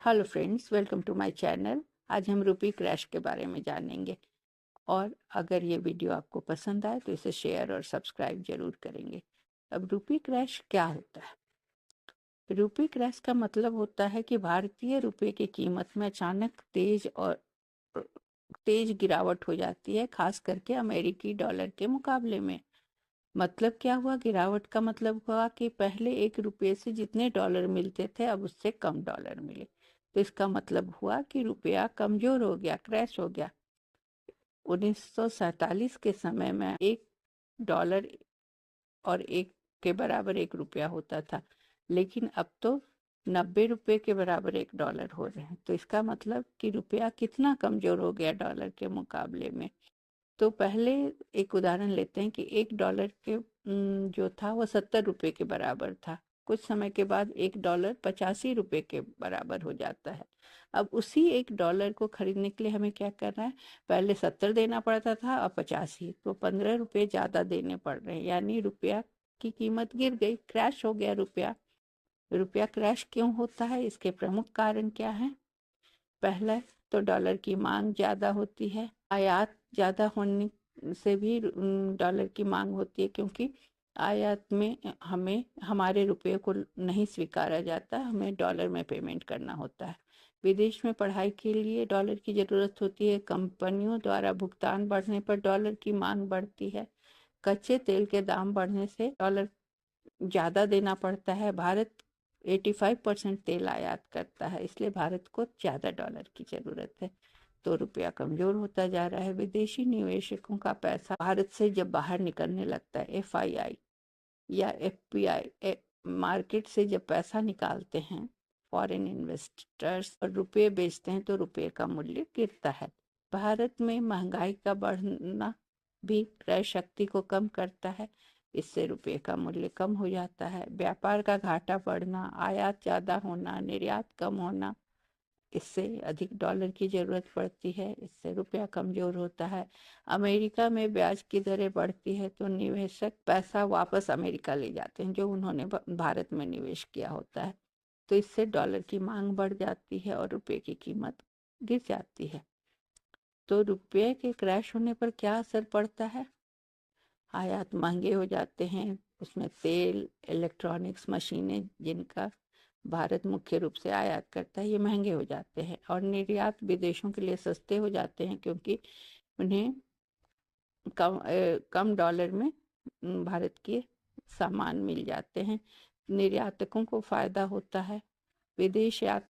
Hello friends, welcome to my channel. आज हम रुपी crash के बारे में जानेंगे और अगर ये वीडियो आपको पसंद आए तो इसे शेयर और सब्सक्राइब जरूर करेंगे। अब रुपी क्रैश क्या होता है? रुपी क्रैश का मतलब होता है कि भारतीय रुपये की कीमत में अचानक तेज गिरावट हो जाती है, खास करके अमेरिकी डॉलर के मुकाबले में। मतलब क्या हुआ? गिरावट का मतलब हुआ कि पहले 1 रुपये से जितने डॉलर मिलते थे अब उससे कम डॉलर मिले। तो इसका मतलब हुआ कि रुपया कमजोर हो गया, क्रैश हो गया। 1947 के समय में $1 और एक के बराबर 1 रुपया होता था, लेकिन अब तो 90 रुपये के बराबर $1 हो रहे हैं। तो इसका मतलब कि रुपया कितना कमजोर हो गया डॉलर के मुकाबले में। तो पहले एक उदाहरण लेते हैं कि $1 के जो था वो 70 रुपये के बराबर था। कुछ समय के बाद $1 85 रुपये के बराबर हो जाता है। अब उसी $1 को खरीदने के लिए हमें क्या करना है? पहले 70 देना पड़ता था, अब 85, तो 15 रुपये ज़्यादा देने पड़ रहे हैं, यानी रुपया की कीमत गिर गई, क्रैश हो गया रुपया। रुपया क्रैश क्यों होता है? इसके प्रमुख कारण क्या हैं? पहला तो डॉलर की मांग ज़्यादा होती है। आयात ज़्यादा होने से भी डॉलर की मांग होती है, क्योंकि आयात में हमें हमारे रुपये को नहीं स्वीकारा जाता, हमें डॉलर में पेमेंट करना होता है। विदेश में पढ़ाई के लिए डॉलर की ज़रूरत होती है। कंपनियों द्वारा भुगतान बढ़ने पर डॉलर की मांग बढ़ती है। कच्चे तेल के दाम बढ़ने से डॉलर ज़्यादा देना पड़ता है। भारत 85% तेल आयात करता है, इसलिए भारत को ज़्यादा डॉलर की ज़रूरत है। तो रुपया कमज़ोर होता जा रहा है। विदेशी निवेशकों का पैसा भारत से जब बाहर निकलने लगता है, FII या FPI मार्केट से जब पैसा निकालते हैं फॉरेन इन्वेस्टर्स और रुपये बेचते हैं, तो रुपये का मूल्य गिरता है। भारत में महंगाई का बढ़ना भी क्रय शक्ति को कम करता है, इससे रुपये का मूल्य कम हो जाता है। व्यापार का घाटा बढ़ना, आयात ज़्यादा होना, निर्यात कम होना, इससे अधिक डॉलर की ज़रूरत पड़ती है, इससे रुपया कमज़ोर होता है। अमेरिका में ब्याज की दरें बढ़ती है, तो निवेशक पैसा वापस अमेरिका ले जाते हैं जो उन्होंने भारत में निवेश किया होता है। तो इससे डॉलर की मांग बढ़ जाती है और रुपये की कीमत गिर जाती है। तो रुपये के क्रैश होने पर क्या असर पड़ता है? आयात महंगे हो जाते हैं, उसमें तेल, इलेक्ट्रॉनिक्स, मशीनें जिनका भारत मुख्य रूप से आयात करता है, ये महंगे हो जाते हैं। और निर्यात विदेशों के लिए सस्ते हो जाते हैं, क्योंकि उन्हें कम डॉलर में भारत के सामान मिल जाते हैं। निर्यातकों को फायदा होता है। विदेश